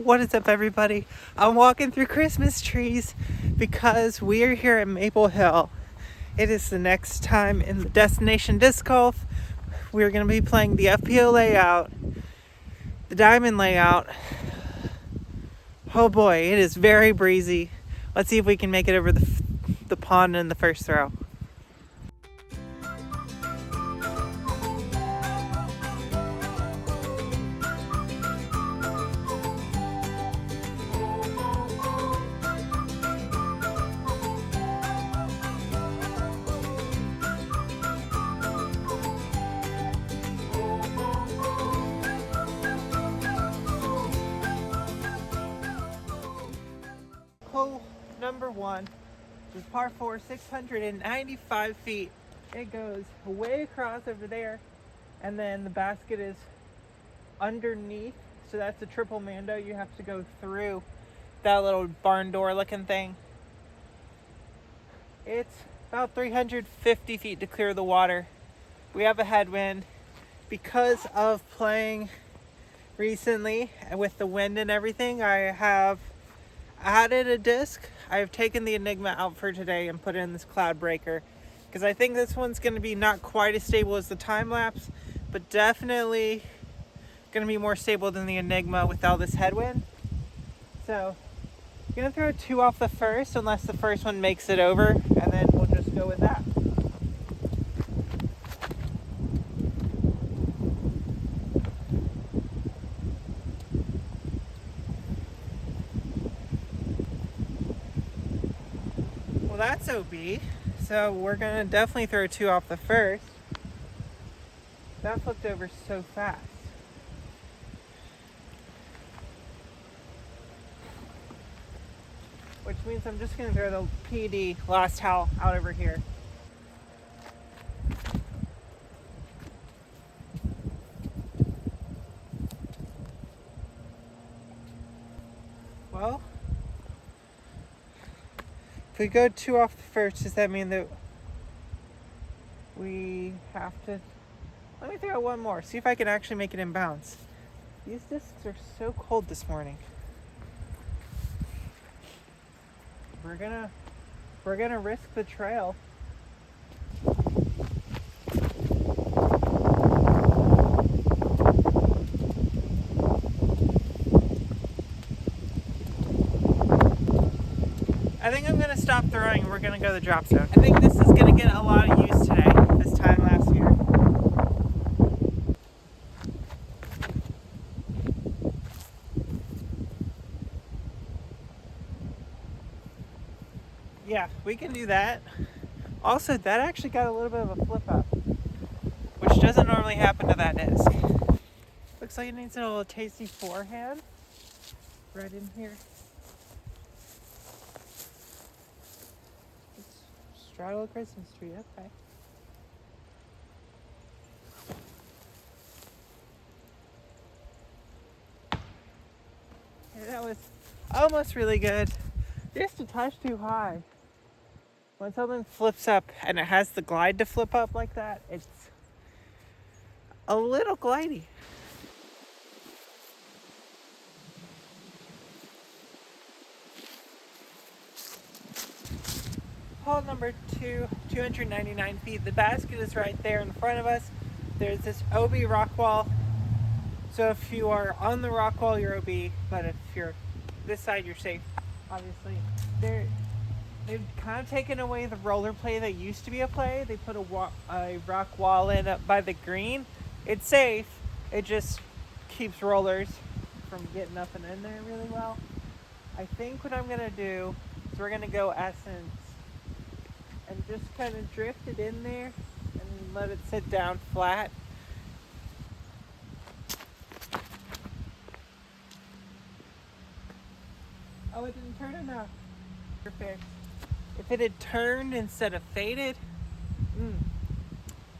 What is up, everybody? I'm walking through Christmas trees because we are here at Maple Hill. It is the next time in the Destination Disc Golf. We're going to be playing the FPO layout, the Diamond layout. Oh boy, it is very breezy. Let's see if we can make it over the pond in the first throw. Hole number one is par 4, 695 feet. It goes way across over there, and then the basket is underneath, so that's a triple Mando. You have to go through that little barn door looking thing. It's about 350 feet to clear the water. We have a headwind because of playing recently with the wind and everything. I have added a disc. I've taken the Enigma out for today and put in this Cloud Breaker because I think this one's going to be not quite as stable as the time lapse, but definitely going to be more stable than the Enigma with all this headwind. So I'm going to throw 2 off the first unless the first one makes it over, and then we'll just go with that. Well, that's OB. So we're going to definitely throw 2 off the first. That flipped over so fast. Which means I'm just going to throw the PD last towel out over here. Well, if we go 2 off the first, does that mean that we have to... Let me throw one more, see if I can actually make it in bounds. These discs are so cold this morning. We're gonna risk the trail. I think I'm gonna stop throwing and we're gonna go to the drop zone. I think this is gonna get a lot of use today, this time last year. Yeah, we can do that. Also, that actually got a little bit of a flip up, which doesn't normally happen to that disc. Looks like it needs a little tasty forehand right in here. Straddle a Christmas tree, okay. Yeah, that was almost really good. Just a touch too high. When something flips up and it has the glide to flip up like that, it's a little glidey. Hole number 2, 299 feet. The basket is right there in front of us. There's this OB rock wall. So if you are on the rock wall, you're OB, but if you're this side, you're safe, obviously. They've kind of taken away the roller play that used to be a play. They put a rock wall in up by the green. It's safe. It just keeps rollers from getting up and in there really well. I think what I'm going to do is we're going to go Essence and just kind of drift it in there and let it sit down flat. Oh, it didn't turn enough. Perfect. If it had turned instead of faded,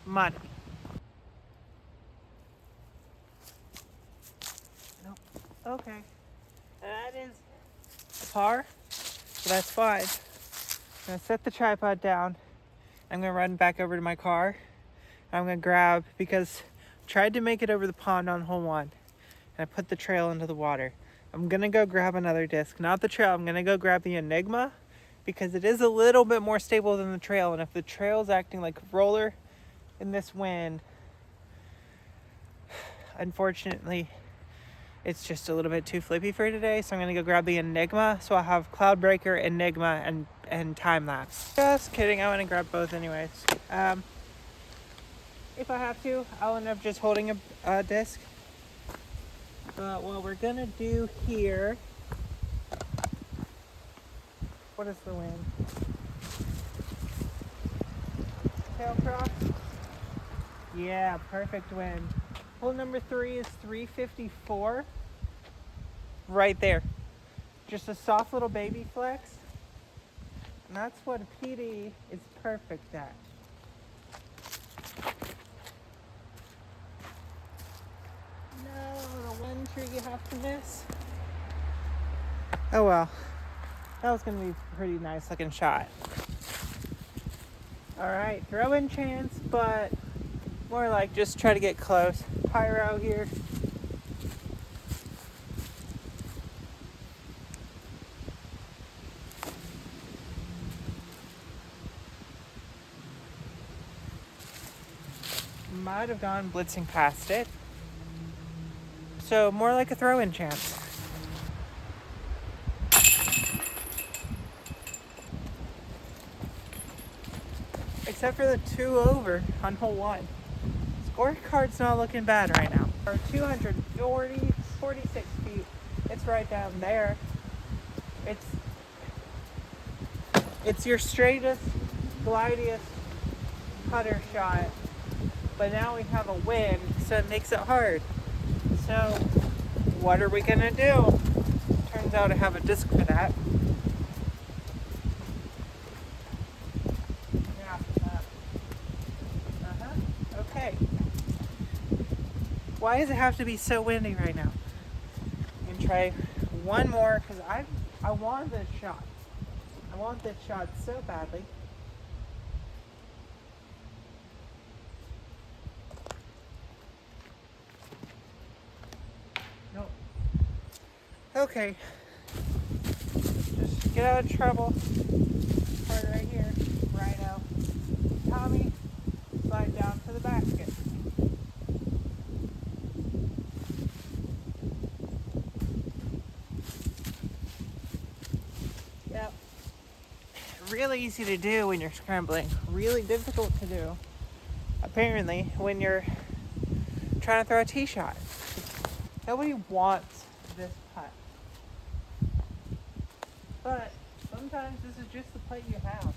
money. Nope. Okay. That is par, so that's 5. I'm gonna set the tripod down. I'm gonna run back over to my car. I'm gonna grab, because I tried to make it over the pond on hole 1, and I put the trail into the water. I'm gonna go grab another disc. Not the trail, I'm gonna go grab the Enigma because it is a little bit more stable than the trail. And if the trail's acting like a roller in this wind, unfortunately, it's just a little bit too flippy for today. So I'm gonna go grab the Enigma. So I'll have Cloudbreaker, Enigma, and time lapse. Just kidding, I wanna grab both anyways. If I have to, I'll end up just holding a disc. But what we're gonna do here, what is the wind? Tail cross? Yeah, perfect wind. Hole number 3 is 354. Right there. Just a soft little baby flex. And that's what a PD is perfect at. No, the one tree you have to miss. Oh well. That was gonna be a pretty nice looking shot. Alright, throw in chance, but more like just try to get close. Pyro here. Might have gone blitzing past it. So more like a throw-in chance. Except for the 2 over on hole 1. Scorecard's not looking bad right now. Or 46 feet. It's right down there. It's your straightest, glidiest putter shot. But now we have a wind, so it makes it hard. So what are we gonna do? Turns out I have a disc for that. Okay. Why does it have to be so windy right now? I'm gonna try one more because I want this shot. I want this shot so badly. Nope. Okay. Just get out of trouble. Part right here. Rhino. Tommy, slide down to the basket. Yep. Really easy to do when you're scrambling. Really difficult to do, apparently, when you're trying to throw a tee shot. Nobody wants this putt. But sometimes this is just the putt you have.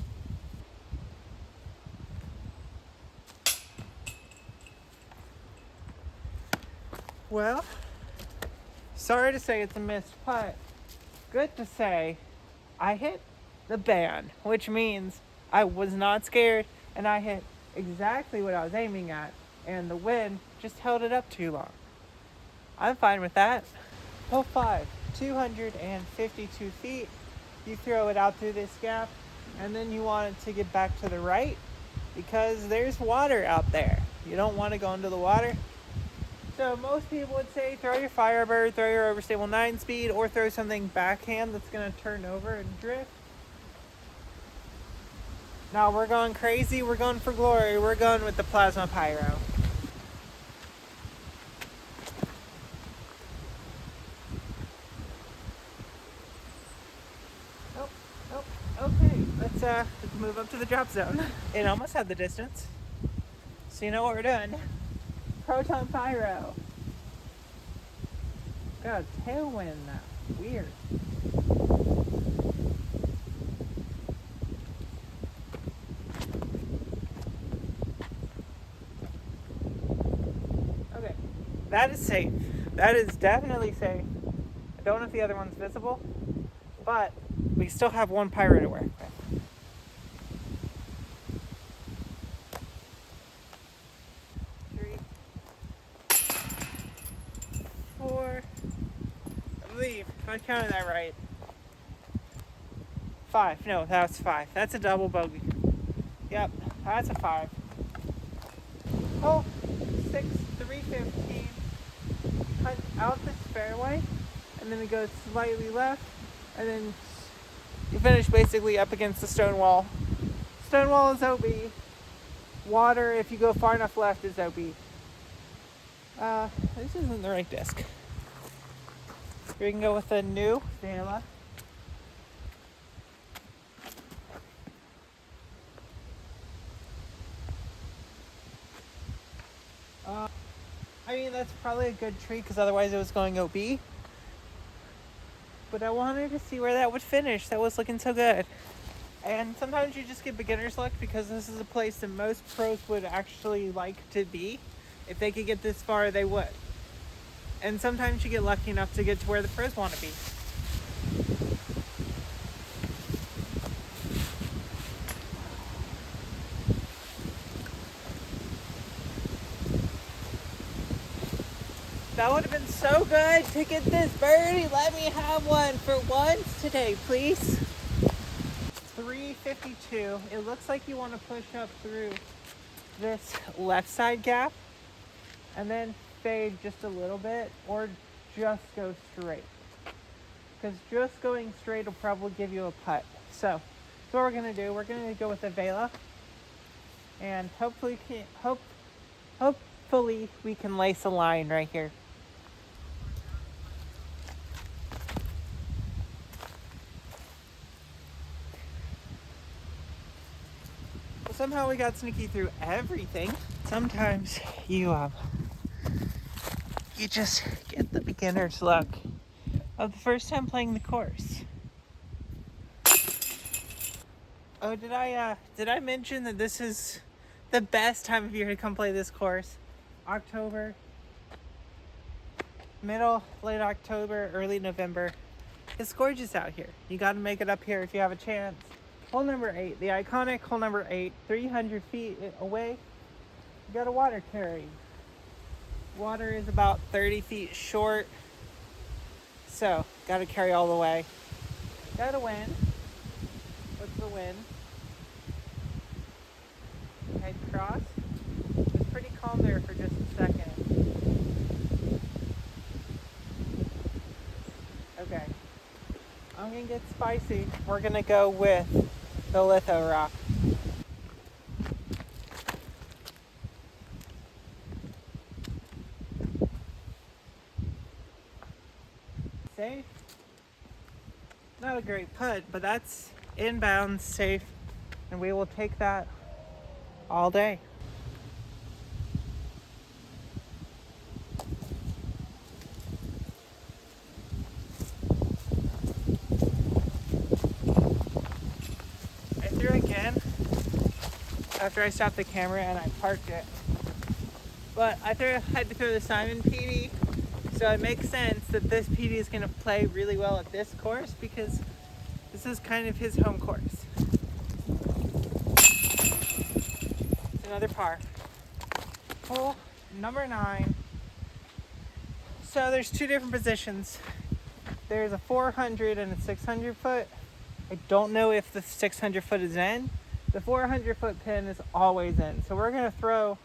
Well, sorry to say it's a missed putt. Good to say I hit the ban, which means I was not scared and I hit exactly what I was aiming at, and the wind just held it up too long. I'm fine with that. Hole 5, 252 feet. You throw it out through this gap, and then you want it to get back to the right because there's water out there. You don't want to go into the water. So most people would say throw your Firebird, throw your overstable 9-speed, or throw something backhand that's going to turn over and drift. Now we're going crazy, we're going for glory, we're going with the Plasma Pyro. Okay, let's move up to the drop zone. It almost had the distance. So you know what we're doing. Proton Pyro. Got a tailwind now. Weird. Okay, that is safe. That is definitely safe. I don't know if the other one's visible, but we still have one pyro to work with. 3, 4, I believe, if I counted that right. 5, no, that's 5. That's a double bogey. Yep, that's a 5. Oh, 6, 315. Cut out this fairway, and and then it goes slightly left, and then you finish basically up against the stone wall. Stone wall is OB. Water, if you go far enough left, is OB. This isn't the right disc. We can go with a new Vela. I mean, that's probably a good tree because otherwise it was going OB. But I wanted to see where that would finish. That was looking so good. And sometimes you just get beginner's luck because this is a place that most pros would actually like to be. If they could get this far, they would. And sometimes you get lucky enough to get to where the pros want to be. That would have been so good to get this birdie. Let me have one for once today, please. 352. It looks like you want to push up through this left side gap and then fade just a little bit, or just go straight. Because just going straight will probably give you a putt. So that's what we're gonna do. We're gonna go with the Vela, and hopefully we can lace a line right here. Somehow we got sneaky through everything. Sometimes you just get the beginner's luck of the first time playing the course. Oh, did I mention that this is the best time of year to come play this course? October, late October, early November. It's gorgeous out here. You got to make it up here if you have a chance. Hole number 8, the iconic hole number 8, 300 feet away, you got a water carry. Water is about 30 feet short, so got to carry all the way. Got a wind. What's the wind? Head cross. It's pretty calm there for just a second. Okay. I'm going to get spicy. We're going to go with the litho rock. Safe. Not a great putt, but that's inbound, safe, and we will take that all day. After I stopped the camera and I parked it. But I had to throw the Simon PD, so it makes sense that this PD is going to play really well at this course because this is kind of his home course. It's another par. Hole number 9. So there's two different positions. There's a 400 and a 600 foot. I don't know if the 600 foot is in. The 400 foot pin is always in. So we're going to throw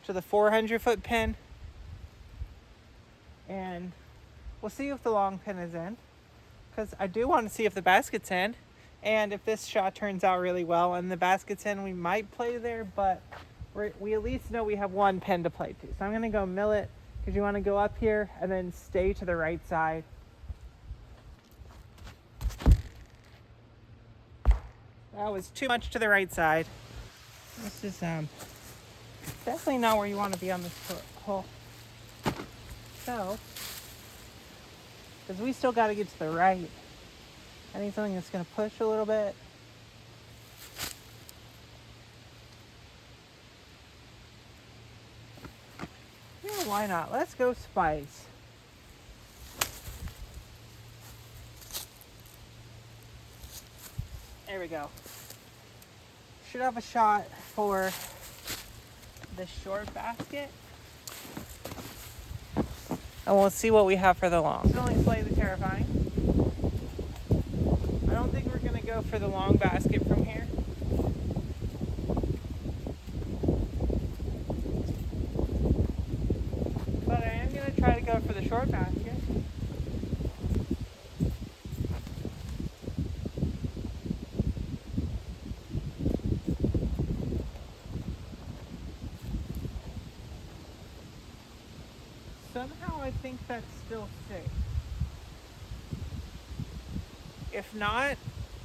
to the 400 foot pin, and we'll see if the long pin is in, because I do want to see if the basket's in. And if this shot turns out really well and the basket's in, we might play there, but we at least know we have one pin to play to. So I'm going to go mill it, because you want to go up here and then stay to the right side. That was too much to the right side. This is definitely not where you want to be on this hole. So, because we still got to get to the right, I need something that's going to push a little bit. Yeah, why not? Let's go spice. There we go. Should have a shot for the short basket. And we'll see what we have for the long. It's only slightly terrifying. I don't think we're going to go for the long basket from here. But I am going to try to go for the short basket. think that's still safe. If not,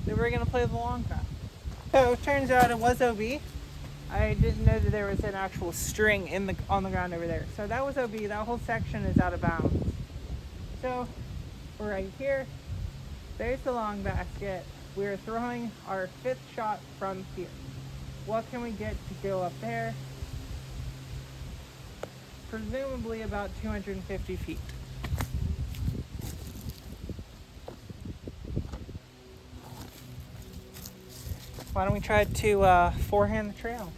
then we're gonna play the long path. So it turns out it was OB. I didn't know that there was an actual string on the ground over there. So that was OB. That whole section is out of bounds. So we're right here. There's the long basket. We're throwing our 5th shot from here. What can we get to go up there? Presumably about 250 feet. Why don't we try to forehand the trail?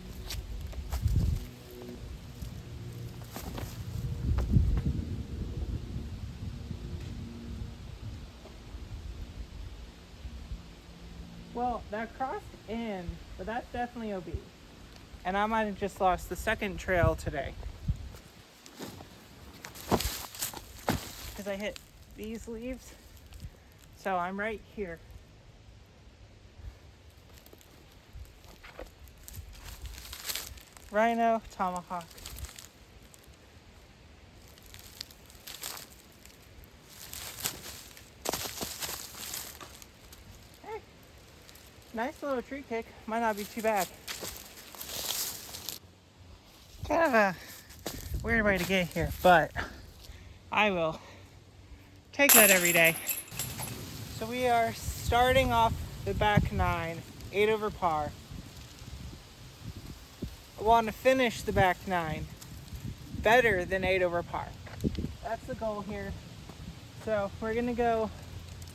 Well, that crossed in, but that's definitely OB. And I might have just lost the second trail today. Because I hit these leaves. So I'm right here. Rhino, tomahawk. Hey, nice little tree kick. Might not be too bad. Kind of a weird way to get here, but I will take that every day. So we are starting off the back 9, 8 over par. I want to finish the back 9 better than 8 over par. That's the goal here. So we're gonna go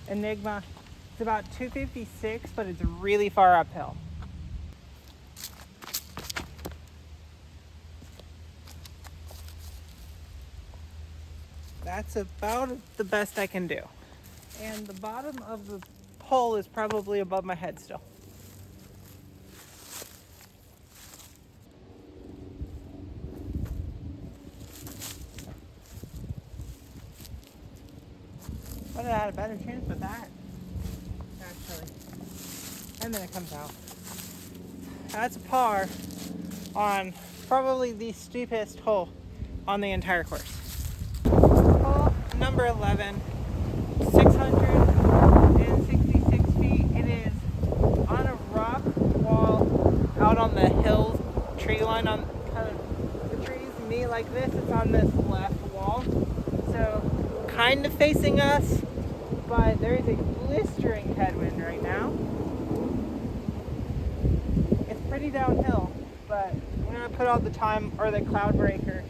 Enigma. It's about 256, but it's really far uphill. That's about the best I can do. And the bottom of the hole is probably above my head still. But I had a better chance with that, actually. And then it comes out. That's a par on probably the steepest hole on the entire course. Hole number 11, 666 feet. It is on a rock wall out on the hills, tree line on kind of the trees meet like this. It's on this left wall. So kind of facing us, but there is a blistering headwind right now. It's pretty downhill, but I'm gonna put out the time or the cloud breaker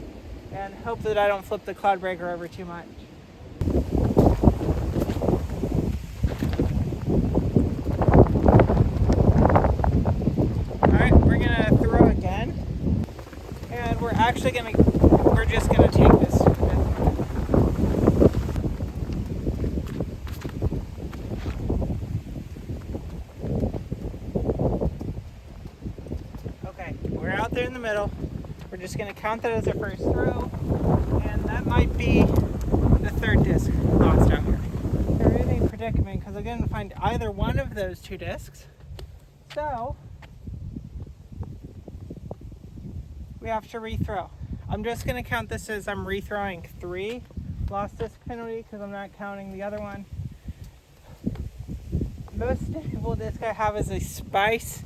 and hope that I don't flip the cloud breaker over too much. Alright, we're gonna throw again, and we're just gonna take this. There in the middle. We're just going to count that as our first throw, and that might be the 3rd disc lost out here. We're in a predicament because I didn't find either one of those 2 discs, so we have to rethrow. I'm just going to count this as I'm rethrowing 3 lost disc penalty because I'm not counting the other one. Most stable disc I have is a Spice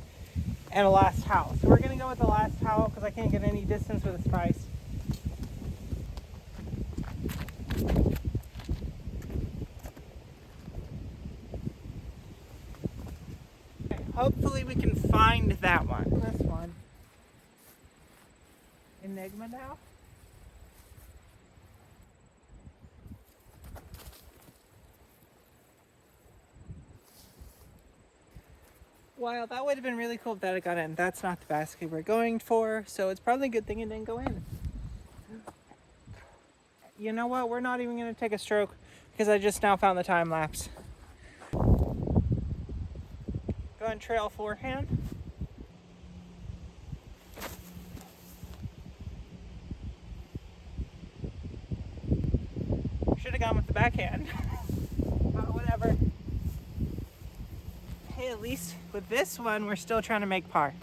and a last towel. So we're going to go with the last towel because I can't get any distance with a Spice. Okay, hopefully we can find that one. This one. Enigma now. Wow, that would have been really cool if that had got in. That's not the basket we're going for, so it's probably a good thing it didn't go in. You know what? We're not even going to take a stroke because I just now found the time lapse. Going trail forehand. Should have gone with the backhand. But whatever. Hey, at least with this one, we're still trying to make par.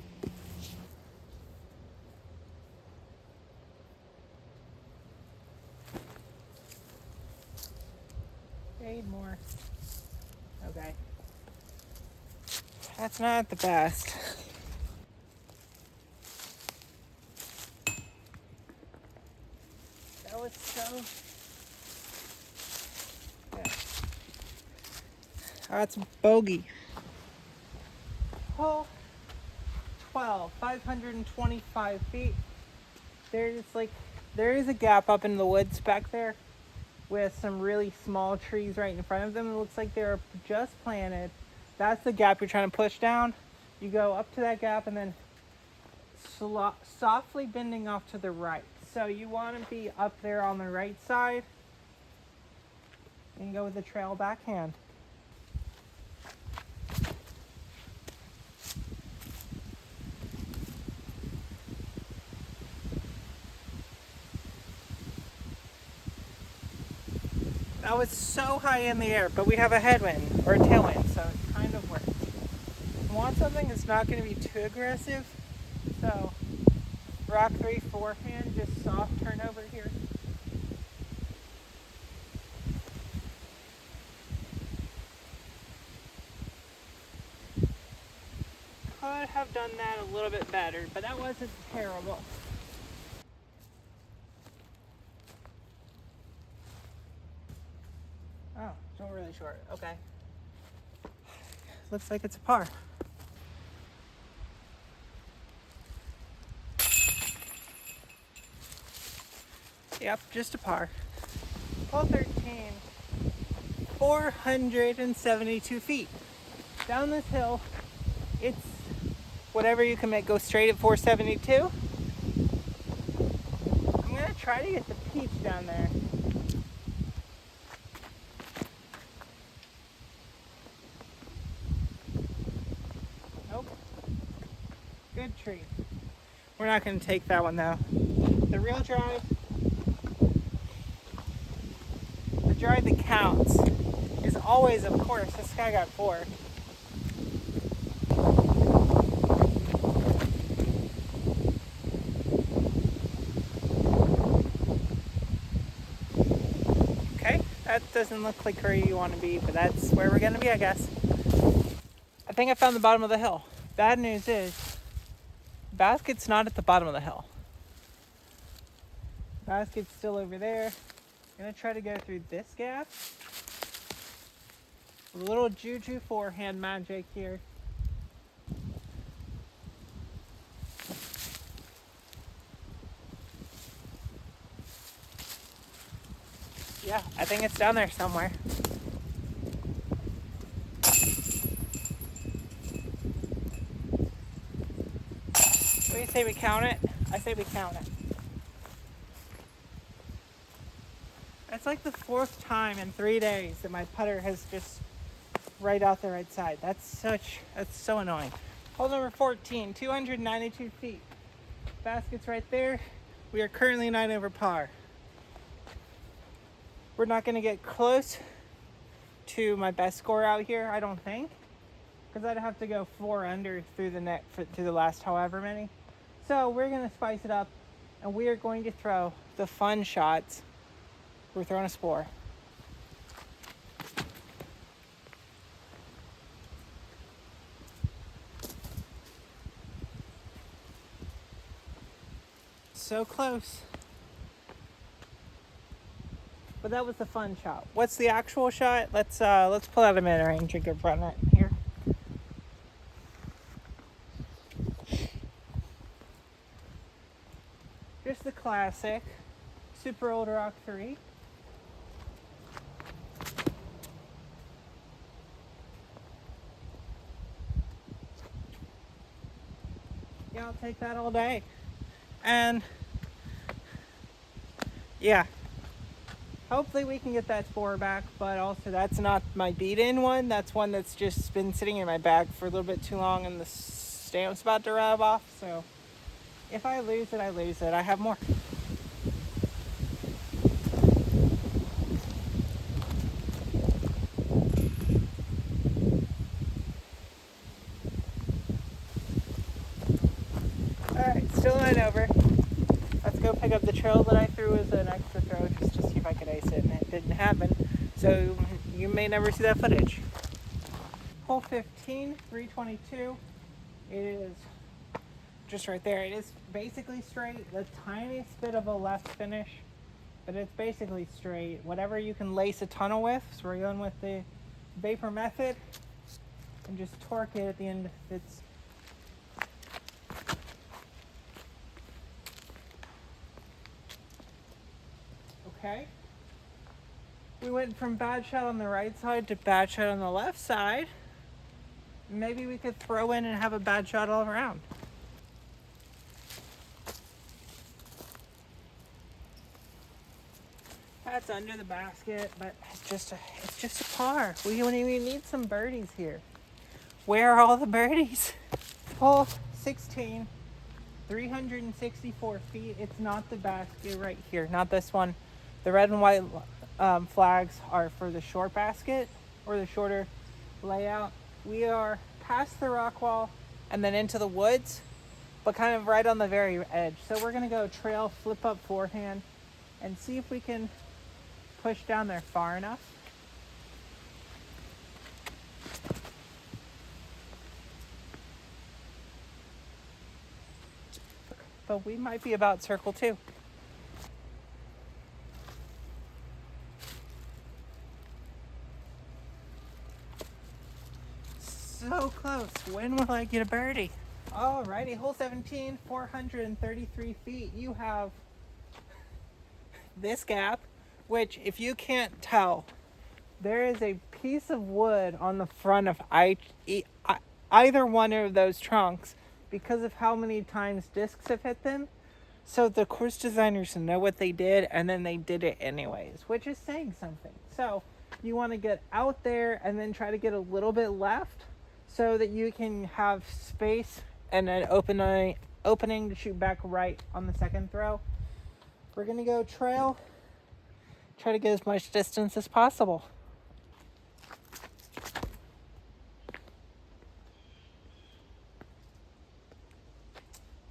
more. Okay. That's not the best. That was so... Yeah. That's bogey. Hole 12, 525 feet. There is a gap up in the woods back there with some really small trees right in front of them. It looks like they're just planted. That's the gap you're trying to push down. You go up to that gap and then softly bending off to the right. So you want to be up there on the right side and go with the trail backhand. That was so high in the air, but we have a headwind or a tailwind, so it kind of worked. I want something that's not going to be too aggressive, so rock 3 forehand, just soft turnover here. Could have done that a little bit better, but that wasn't terrible. Oh, still really short. Okay. Looks like it's a par. Yep, just a par. Hole 13, 472 feet. Down this hill, it's whatever you can make go straight at 472. I'm gonna try to get the peach down there. Nope. Good tree. We're not gonna take that one though. The real drive, the drive that counts, is always, of course, this guy got 4. Okay, that doesn't look like where you want to be, but that's where we're gonna be, I guess. I think I found the bottom of the hill. Bad news is, the basket's not at the bottom of the hill. Basket's still over there. I'm gonna try to go through this gap. A little juju forehand magic here. Yeah, I think it's down there somewhere. What do you say we count it? I say we count it. It's like the 4th time in 3 days that my putter has just right out the right side. That's so annoying. Hole number 14, 292 feet. Basket's right there. We are currently 9 over par. We're not gonna get close to my best score out here, I don't think, because I'd have to go 4 under through the net to the last however many. So we're gonna spice it up, and we are going to throw the fun shots. We're throwing a spore. So close. But that was the fun shot. What's the actual shot? Let's pull out a mid-range and get run it here. Just the classic Super Old Rock 3. Yeah, I'll take that all day. And yeah, hopefully we can get that spore back, but also that's not my beat-in one. That's one that's just been sitting in my bag for a little bit too long and the stamp's about to rub off. So if I lose it, I lose it. I have more. Alright, still 9 over. Let's go pick up the trail that I threw as an extra throw just to see if I could ace it, and it didn't happen. So you may never see that footage. Hole 15, 322. It is just right there. It is basically straight. The tiniest bit of a left finish, but it's basically straight. Whatever you can lace a tunnel with. So we're going with the vapor method and just torque it at the end. It's okay. We went from bad shot on the right side to bad shot on the left side. Maybe we could throw in and have a bad shot all around. That's under the basket, but it's just a par. We need some birdies here. Where are all the birdies? Hole 16, 364 feet. It's not the basket right here, not this one. The red and white flags are for the short basket or the shorter layout. We are past the rock wall and then into the woods, but kind of right on the very edge. So we're gonna go trail, flip up forehand, and see if we can push down there far enough. But we might be about circle 2. So close. When will I get a birdie? Alrighty, hole 17, 433 feet. You have this gap, which if you can't tell, there is a piece of wood on the front of either one of those trunks because of how many times discs have hit them. So the course designers know what they did, and then they did it anyways, which is saying something. So you want to get out there and then try to get a little bit left so that you can have space and an opening to shoot back right on the second throw. We're going to go trail, try to get as much distance as possible.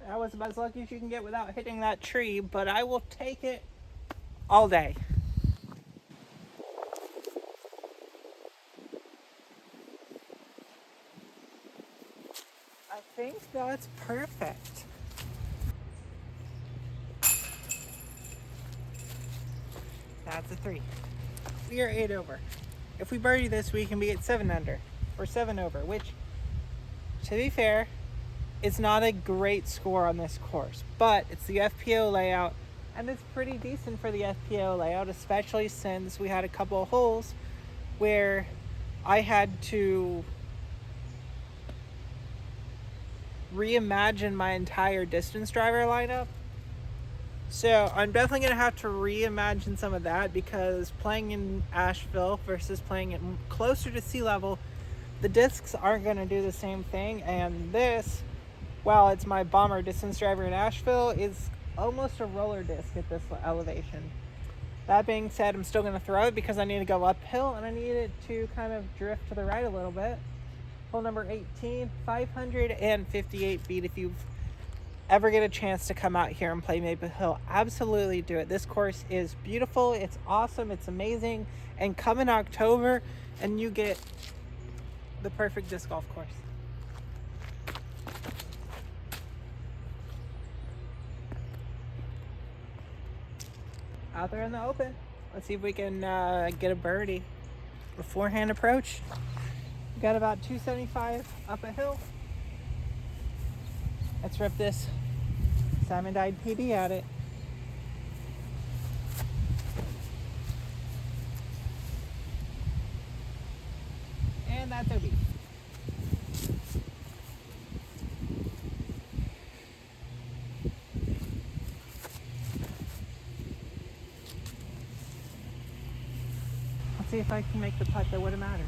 That was about as lucky as you can get without hitting that tree, but I will take it all day. I think that's perfect. That's a 3. We are 8 over. If we birdie this, we can be at 7 under or 7 over, which, to be fair, is not a great score on this course, but it's the FPO layout, and it's pretty decent for the FPO layout, especially since we had a couple of holes where I had to reimagine my entire distance driver lineup. So I'm definitely going to have to reimagine some of that, because playing in Asheville versus playing it closer to sea level, the discs aren't going to do the same thing. And this, while it's my bomber distance driver in Asheville, is almost a roller disc at this elevation. That being said, I'm still going to throw it because I need to go uphill and I need it to kind of drift to the right a little bit. Hole number 18, 558 feet. If you ever get a chance to come out here and play Maple Hill, absolutely do it. This course is beautiful, it's awesome, it's amazing, and come in October and you get the perfect disc golf course. Out there in the open, let's see if we can get a birdie. A forehand approach. We got about 275 up a hill. Let's rip this Simon Dyed PB at it. And that's OB. Let's see if I can make the putt that wouldn't matter.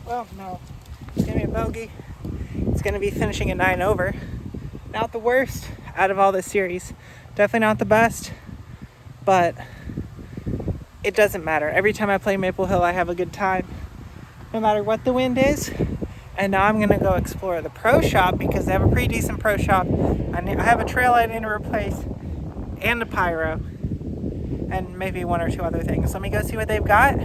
Well, no, it's gonna be a bogey. It's gonna be finishing at 9 over. Not the worst out of all this series. Definitely not the best, but it doesn't matter. Every time I play Maple Hill, I have a good time, no matter what the wind is. And now I'm gonna go explore the pro shop because they have a pretty decent pro shop. I have a trail I need to replace and a pyro and maybe one or two other things. Let me go see what they've got.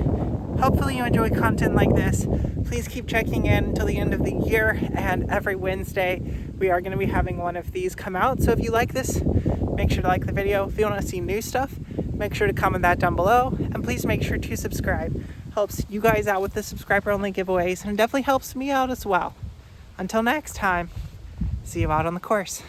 Hopefully you enjoy content like this. Please keep checking in until the end of the year, and every Wednesday we are going to be having one of these come out. So if you like this, make sure to like the video. If you want to see new stuff, make sure to comment that down below, and please make sure to subscribe. Helps you guys out with the subscriber only giveaways, and it definitely helps me out as well. Until next time, see you out on the course.